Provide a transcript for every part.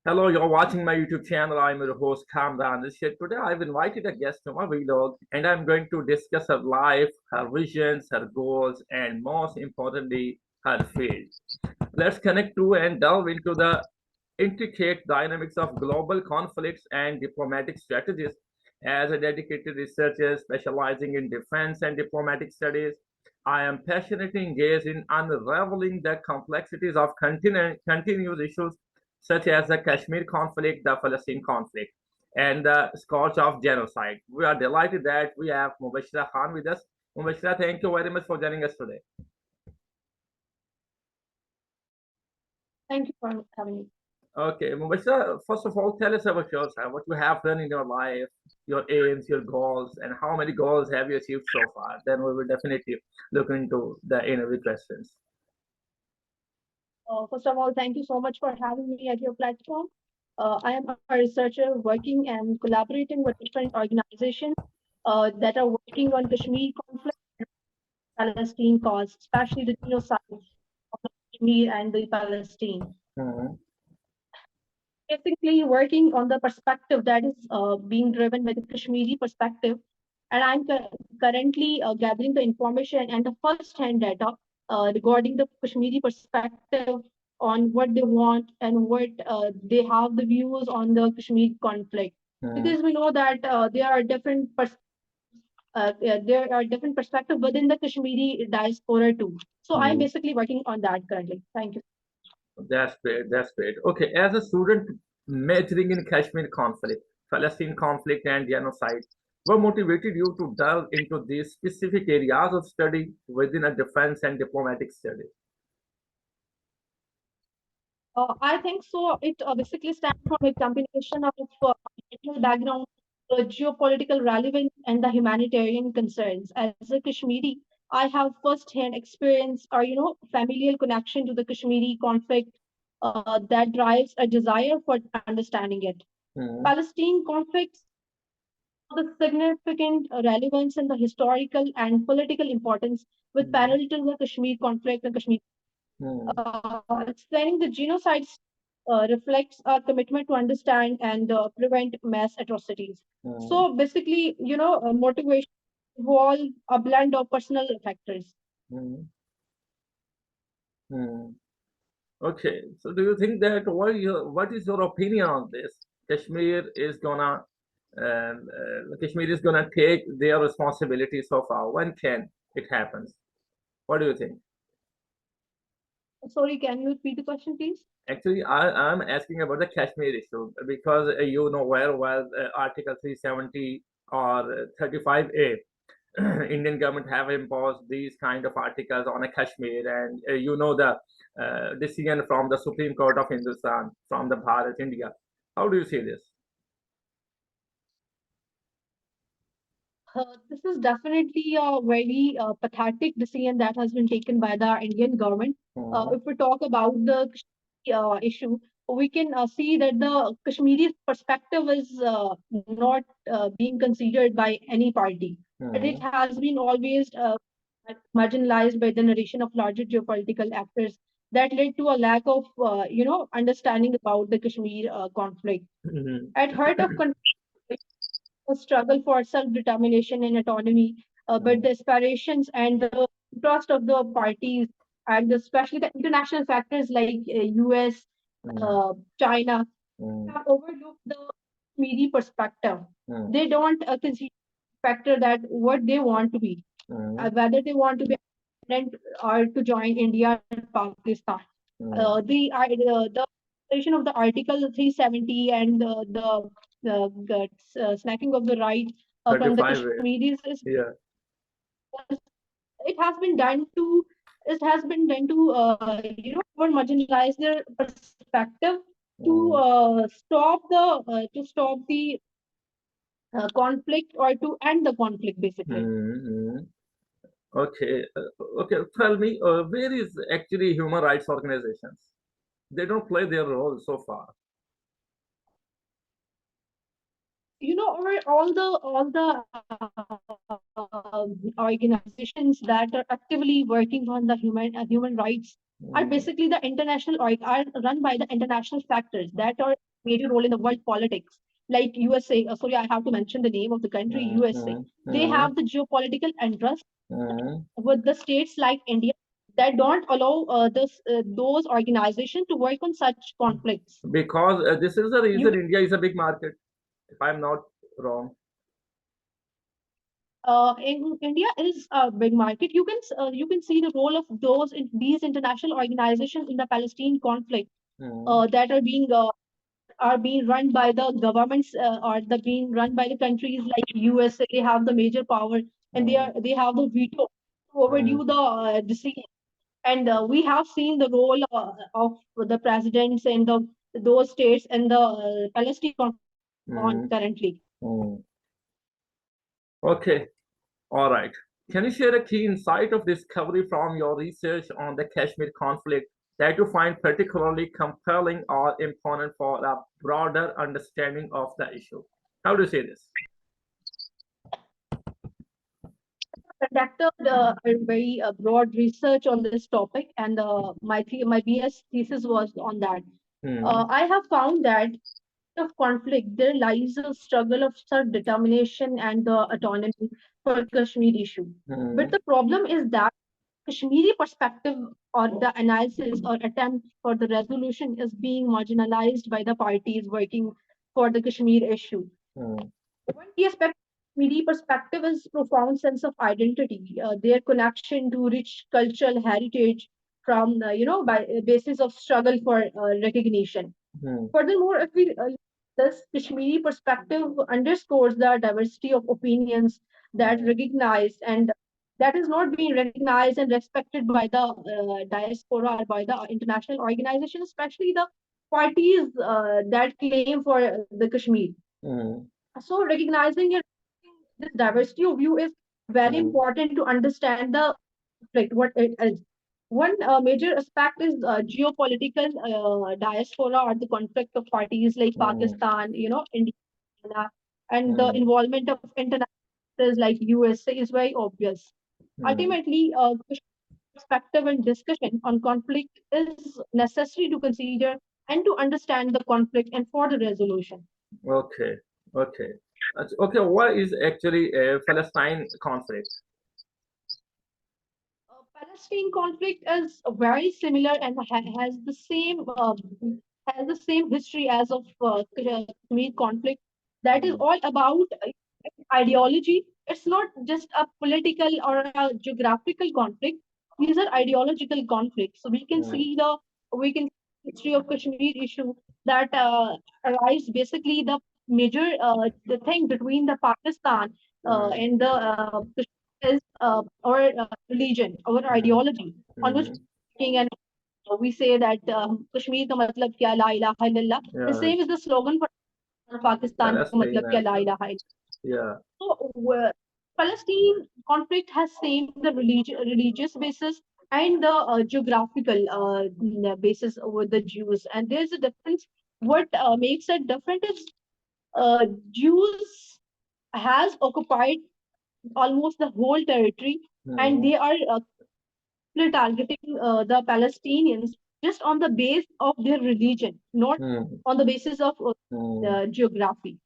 Hello, you're watching my YouTube channel. I'm your host, kamranarshad. Today, I've invited a guest to my vlog, and I'm going to discuss her life, her visions, her goals, and most importantly, her field. Let's connect to and delve into the intricate dynamics of global conflicts and diplomatic strategies. As a dedicated researcher specializing in defense and diplomatic studies, I am passionately engaged in unraveling the complexities of continuous issues such as the Kashmir conflict, the Palestine conflict, and the scourge of genocide. We are delighted that we have Mubashra Khan with us. Mubashra, thank you very much for joining us today. Thank you for having me. Okay, Mubashra, first of all, tell us about yourself, what you have done in your life, your aims, your goals, and how many goals have you achieved so far. Then we will definitely look into the interview questions. First of all, thank you so much for having me at your platform. I am a researcher working and collaborating with different organizations that are working on Kashmir conflict and Palestine cause, especially the genocide of Kashmir and the Palestine. Mhm. Basically, working on the perspective that is being driven by the Kashmiri perspective, and I'm currently gathering the information and the first-hand data regarding the Kashmiri perspective on what they want and what they have the views on the Kashmir conflict. Mhm. Because we know that there are different perspectives within the Kashmiri diaspora too. So I'm Mhm. basically working on that currently. Thank you. That's great. That's great. Okay, as a student majoring in Kashmir conflict, Palestine conflict, and genocide, what motivated you to delve into these specific areas of study within a defense and diplomatic study? I think so. It basically stands from a combination of cultural background, geopolitical relevance, and the humanitarian concerns. As a Kashmiri, I have first-hand experience or familial connection to the Kashmiri conflict that drives a desire for understanding it. Mhm. Palestine conflicts the significant relevance and the historical and political importance with Mhm. parallel to the Kashmir conflict and Kashmir Mhm. explaining the genocides reflects our commitment to understand and prevent mass atrocities. Mhm. So basically, motivation involve a blend of personal factors. Mhm. Mhm. Okay, so do you think that what is your opinion on this? Kashmir is gonna take their responsibility so far. When can it happen? What do you think? Sorry, can you repeat the question, please? Actually, I'm asking about the Kashmir issue because you know very well Article 370 or 35A. Indian government have imposed these kind of articles on a Kashmir, and you know the decision from the Supreme Court of Hindustan from the Bharat India. How do you see this? This is definitely a very pathetic decision that has been taken by the Indian government. Hmm. If we talk about the issue, we can see that the Kashmiri perspective is not being considered by any party. But it Hmm. has been always marginalized by the narration of larger geopolitical actors that led to a lack of, understanding about the Kashmir conflict. Hmm. At heart of a struggle for self-determination and autonomy, but the aspirations and the trust of the parties, and especially the international factors like US, Hmm. uh, China, Hmm. have overlooked the Kashmiri perspective. Hmm. They don't consider factor that what they want to be, Hmm. whether they want to be independent or to join India and Pakistan. Hmm. The violation of the Article 370 and the snacking of the right from the 35 way. Kashmiris is Yeah. it has been done to over marginalize their perspective to Hmm. stop the conflict or to end the conflict basically. Hmm. Okay. Okay. Tell me, where is actually human rights organizations? They don't play their role so far. Over organizations that are actively working on the human rights are Hmm. basically the international or are run by the international factors that are major role in the world politics. Like USA, sorry, I have to mention the name of the country, USA. They have the geopolitical interest with the states like India that don't allow those organizations to work on such conflicts. Because this is the You reason India is a big market, if I'm not wrong. in India is a big market. You can see the role of these international organizations in the Palestine conflict that are being run by the governments or the being run by the countries like USA. They have the major power and they have the veto to overdo the decision. And we have seen the role of the presidents and those states and the Palestine conflict on currently. Okay, all right. Can you share a key insight of discovery from your research on the Kashmir conflict that you find particularly compelling or important for a broader understanding of the issue? How do you say this? Conducted a very broad research on this topic, and my BS thesis was on that. I have found that of conflict, there lies a struggle of self-determination and the autonomy for Kashmir issue. But the problem is that Kashmiri perspective or the analysis or attempt for the resolution is being marginalized by the parties working for the Kashmir issue. One key aspect of Kashmiri perspective is profound sense of identity, their connection to rich cultural heritage from by basis of struggle for recognition. Furthermore, if we this Kashmiri perspective underscores the diversity of opinions that recognize and that is not being recognized and respected by the diaspora or by the international organization, especially the parties that claim for the Kashmir. So recognizing this diversity of view is very important to understand the conflict, what it is. One major aspect is geopolitical diaspora or the conflict of parties like Pakistan, India, and the involvement of international actors like USA is very obvious. Ultimately, perspective and discussion on conflict is necessary to consider and to understand the conflict and for the resolution. Okay, okay. Okay, what is actually a Palestine conflict? Palestine conflict is very similar and has the same history as of Kashmir conflict. That is all about ideology. It's not just a political or a geographical conflict. These are ideological conflicts. So we can see history of Kashmir issue that arise basically the major the thing between the Pakistan and the Kashmir is our religion, our ideology on which and we say that Kashmir ka matlab kya la ilaha illallah. The Yeah, same is the slogan for Pakistan ka Palestine matlab kya as la well. ilaha illallah. Yeah. So Palestine conflict has same the religious basis and the geographical basis with the Jews, and there's a difference. What makes it different is Jews has occupied almost the whole territory, and they are targeting the Palestinians just on the base of their religion, not on the basis of geography.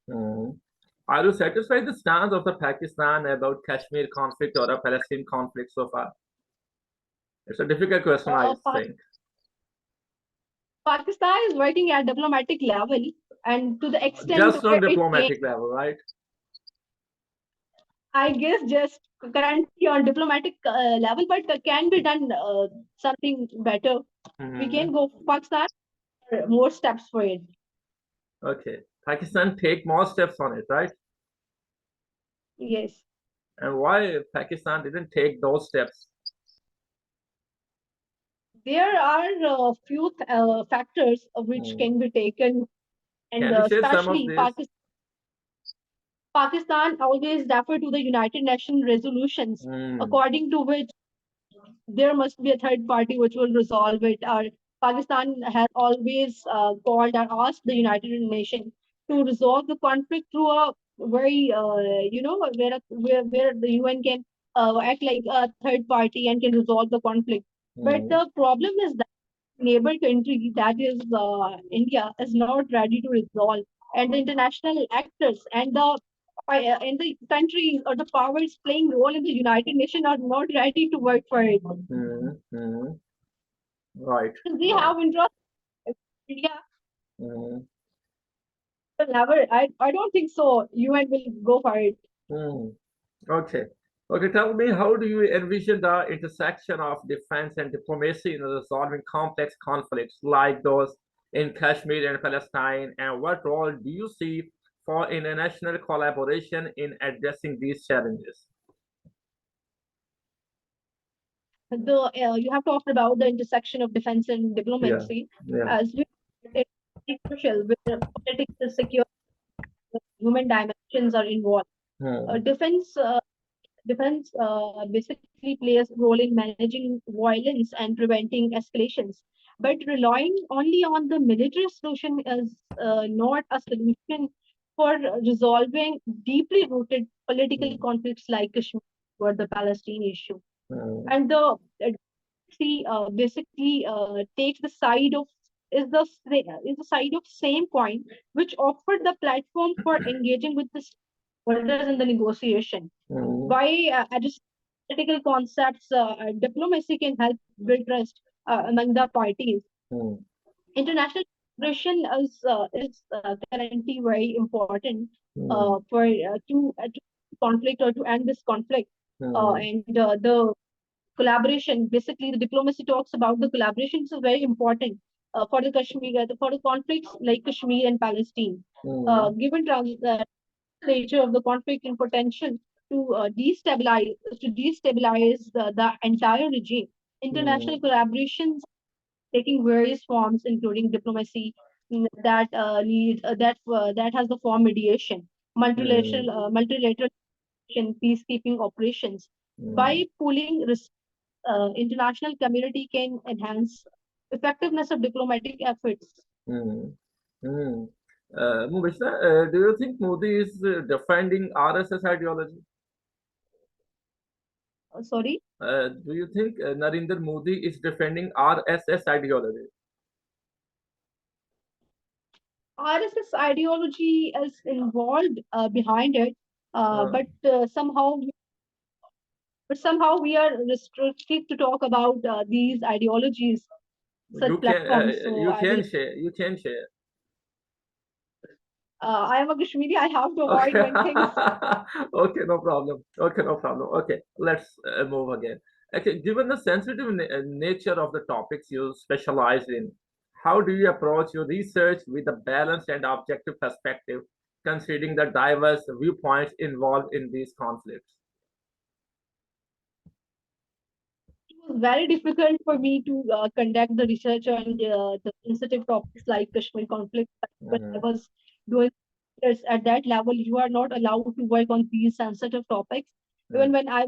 Are you satisfied with the stance of the Pakistan about Kashmir conflict or a Palestine conflict so far? It's a difficult question, I think. Pakistan is working at diplomatic level, and to the extent Just where on it can, diplomatic level, right? I guess just currently on diplomatic level, but can be done something better. We can go for Pakistan more steps for it. Okay. Pakistan take more steps on it, right? Yes. And why Pakistan didn't take those steps? There are a few factors which can be taken, and Can you share some of especially this? Pakistan always refer to the United Nations resolutions, according to which there must be a third party which will resolve it. Or Pakistan has always called or asked the United Nations to resolve the conflict through a very, where the UN can act like a third party and can resolve the conflict. But the problem is that neighbor country, that is India, is not ready to resolve, and the international actors and the countries or the powers playing role in the United Nations are not ready to work for it. Mm-hmm. Right, They right. have interest in India. Mm-hmm. Will never. I don't think so. UN will go for it. Mm. Okay. Okay, tell me, how do you envision the intersection of defense and diplomacy in resolving complex conflicts like those in Kashmir and Palestine? And what role do you see for international collaboration in addressing these challenges? You have talked about the intersection of defense and Yeah, diplomacy yeah. as it's crucial with the political security, human dimensions are involved. Hmm, Defense basically plays a role in managing violence and preventing escalations. But relying only on the military solution is not a solution for resolving deeply rooted political hmm, conflicts like Kashmir or the Palestine issue. hmm, And the basically takes the side of is the side of same coin, which offered the platform for engaging with the stakeholders in the negotiation. hmm, By addressing political concepts, diplomacy can help build trust among the parties. hmm, International cooperation is currently very important hmm, to conflict or to end this conflict. hmm, And the collaboration, basically, the diplomacy talks about the collaboration is very important for the conflicts like Kashmir and Palestine. hmm, Given nature of the conflict and potential to destabilize the entire regime. International hmm, collaborations taking various forms, including diplomacy that has the form mediation, hmm, multilateral peacekeeping operations. By hmm, pooling international community can enhance effectiveness of diplomatic efforts. hmm, hmm. Mubashra, do you think Modi is defending RSS ideology? Sorry, Do you think Narendra Modi is defending RSS ideology? RSS ideology is involved behind it, uh, Uh, but uh, somehow somehow we are restricted to talk about these ideologies, such platforms. So you I will. can share. You can share. I am a Kashmiri. I have to avoid Okay. many things. Okay, no problem. Okay, no problem. Okay, let's move again. Okay, given the sensitive nature of the topics you specialize in, how do you approach your research with a balanced and objective perspective, considering the diverse viewpoints involved in these conflicts? It was very difficult for me to conduct the research on the sensitive topics like Kashmir conflict. When I Mhm, was doing research at that level, you are not allowed to work on these sensitive topics. Even mhm, when I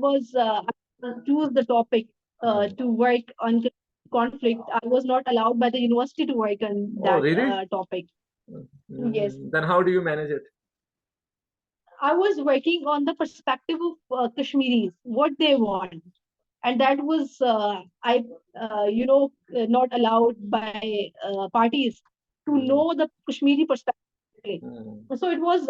choose the topic mhm. to work on the conflict, I was not allowed by the university to work on Oh, that really? topic. Yes, Then how do you manage it? I was working on the perspective of Kashmiris, what they want, and that was not allowed by parties to Mhm, know the Kashmiri perspective. mhm, So it was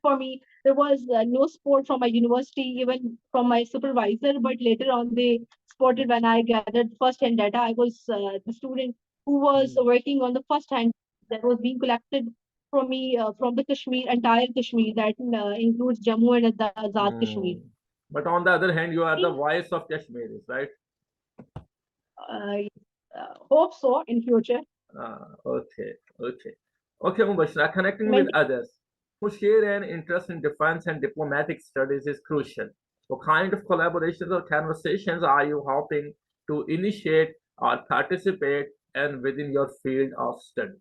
for me. There was no support from my university, even from my supervisor. But later on, they supported when I gathered first-hand data. I was the student who was mhm, working on the first-hand that was being collected from me from the Kashmir, entire Kashmir, that includes Jammu and the Azad Kashmir. mhm. But on the other hand, you are the In, voice of Kashmiris, right? uh, Hope so in future. Okay, okay. Okay, Mubashra, connecting with Many others who share an interest in defense and diplomatic studies is crucial. What kind of collaborations or conversations are you hoping to initiate or participate in within your field of study?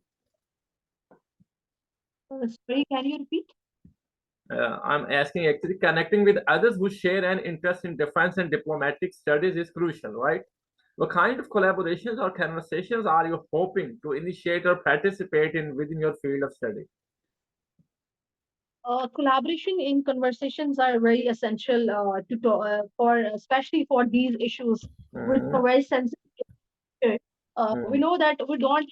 Sorry, can you repeat? I'm asking actually connecting with others who share an interest in defense and diplomatic studies is crucial, right? What kind of collaborations or conversations are you hoping to initiate or participate in within your field of study? Collaboration in conversations are very essential for especially for these issues which are Mhm, very sensitive. We Mm, know that we don't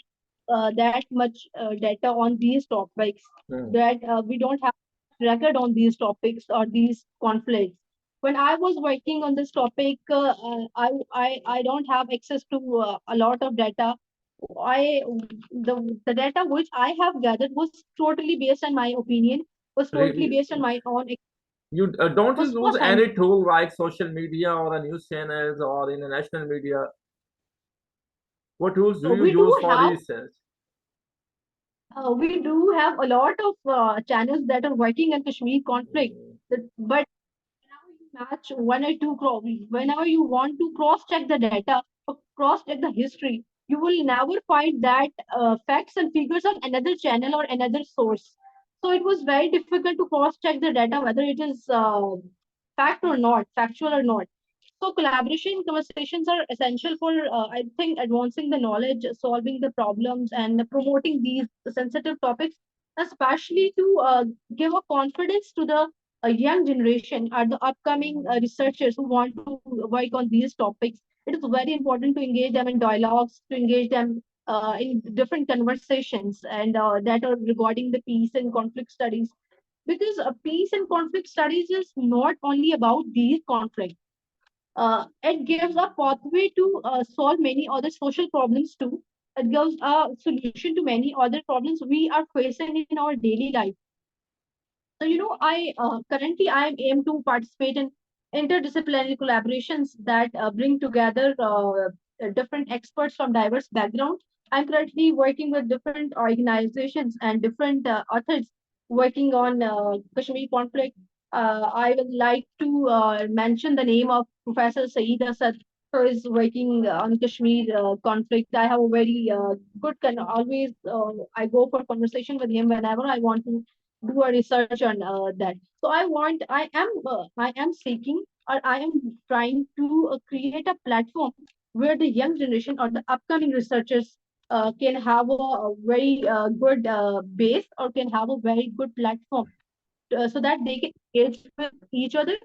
that much data on these topics, mm. that we don't have record on these topics or these conflicts. When I was working on this topic, I don't have access to a lot of data. I the data which I have gathered was totally based on my opinion, was totally Really? based on my own, You don't you was use first hand. any tool like social media or a news channels or international media? What tools do you We do use for have research? we do have a lot of channels that are working on Kashmir conflict. Mm, But whenever you match one or two whenever you want to cross check the data or cross check the history, you will never find that facts and figures on another channel or another source. So it was very difficult to cross check the data whether it is fact or not, factual or not. So collaboration conversations are essential for, I think, advancing the knowledge, solving the problems, and promoting these sensitive topics, especially to give a confidence to the young generation or the upcoming researchers who want to work on these topics. It is very important to engage them in dialogues, to engage them in different conversations, and that are regarding the peace and conflict studies. Because peace and conflict studies is not only about these conflicts, it gives a pathway to solve many other social problems too. It gives a solution to many other problems we are facing in our daily life. So, I currently I am aim to participate in interdisciplinary collaborations that bring together different experts from diverse backgrounds. I'm currently working with different organizations and different authors working on Kashmir conflict. I would like to mention the name of Professor Saeed Asad, who is working on Kashmir conflict. I have a very good can always I go for conversation with him whenever I want to do a research on that. So I am seeking, or I am trying to create a platform where the young generation or the upcoming researchers can have a very good base, or can have a very good platform, so that they can engage with each other,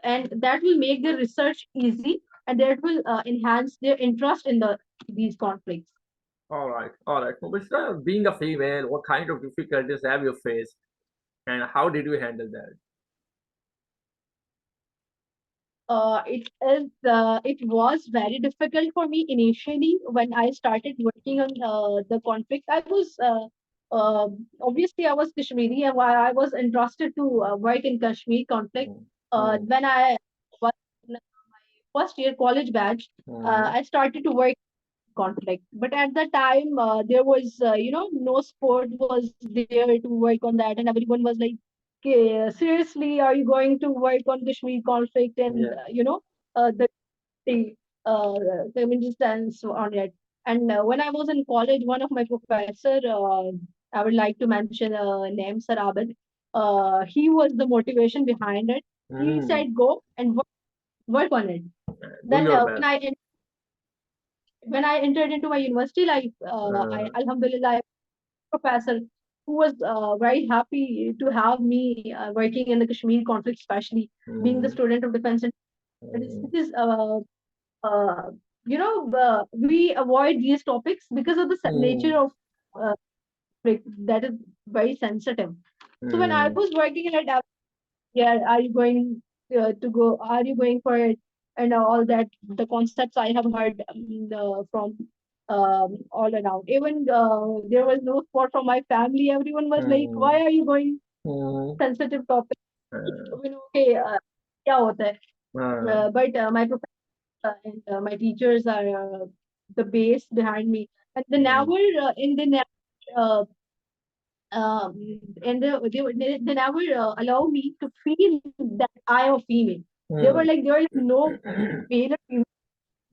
and that will make their research easy, and that will enhance their interest in these conflicts. all right, all right. Mubashra, being a female, what kind of difficulties have you faced, and how did you handle that? It was very difficult for me initially when I started working on the conflict. Obviously I was Kashmiri, and why I was interested to work in Kashmir conflict. Mm, mm, When I was in my first year college batch, mm, I started to work conflict. But at the time, there was, no sport was there to work on that, and everyone was like, "Okay, seriously, are you going to work on Kashmir conflict?" And yeah. the uh, community stance on it. And when I was in college, one of my professor, I would like to mention name Sir Abid. He was the motivation behind it. He Mm, said, "Go and work on it." do Then your best. when I entered into my university life, I Uh, Alhamdulillah, professor who was very happy to have me working in the Kashmir conflict, especially being the mm, student of defense. And mm, because we avoid these topics because of the nature mm, of that is very sensitive. So when I mm, was working in it, yeah, are you going to go? Are you going for it? And all that, the concepts I have heard from all around. Even there was no support from my family. Everyone was like, "Why mm, are you going mm, sensitive topic?" uh, Okay, क्या होता है? uh, But my professor and my teachers are the base behind me, and mm, they never uh, they never allow me to feel that I am a female. They were mm. like, there is no male or female,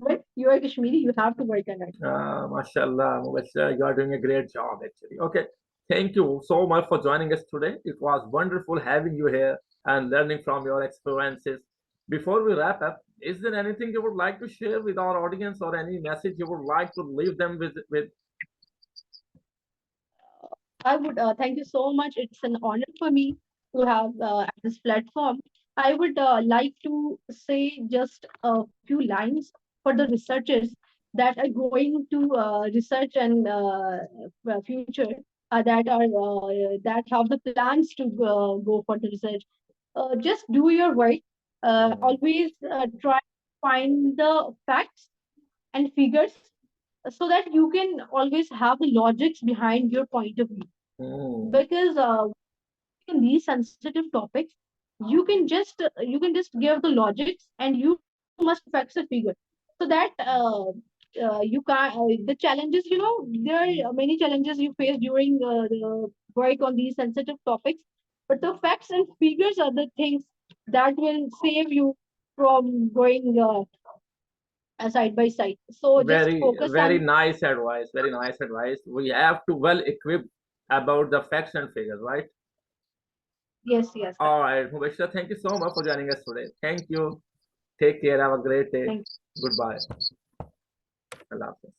but you are Kashmiri, you have to work on it. Mashallah, Mubashra, you are doing a great job actually. Okay, thank you so much for joining us today. It was wonderful having you here and learning from your experiences. Before we wrap up, is there anything you would like to share with our audience or any message you would like to leave them with? I would thank you so much. It's an honor for me to have at this platform. I would like to say just a few lines for the researchers. that are going to research and future that have the plans to go for the research. Just do your work. Mm. Always try to find the facts and figures so that you can always have the logics behind your point of view. Mm. Because in these sensitive topics, you can just give the logics and you must fix a figure so that you can the challenges, there are many challenges you face during the work on these sensitive topics, but the facts and figures are the things that will save you from going side by side. So just Very, focus very on. nice advice. Very nice advice. We have to well equipped about the facts and figures, right? Yes, yes, All right, Mubashra, thank you so much for joining us today. Thank you. Take care. Have a great day. thank Goodbye. Allah Hafiz.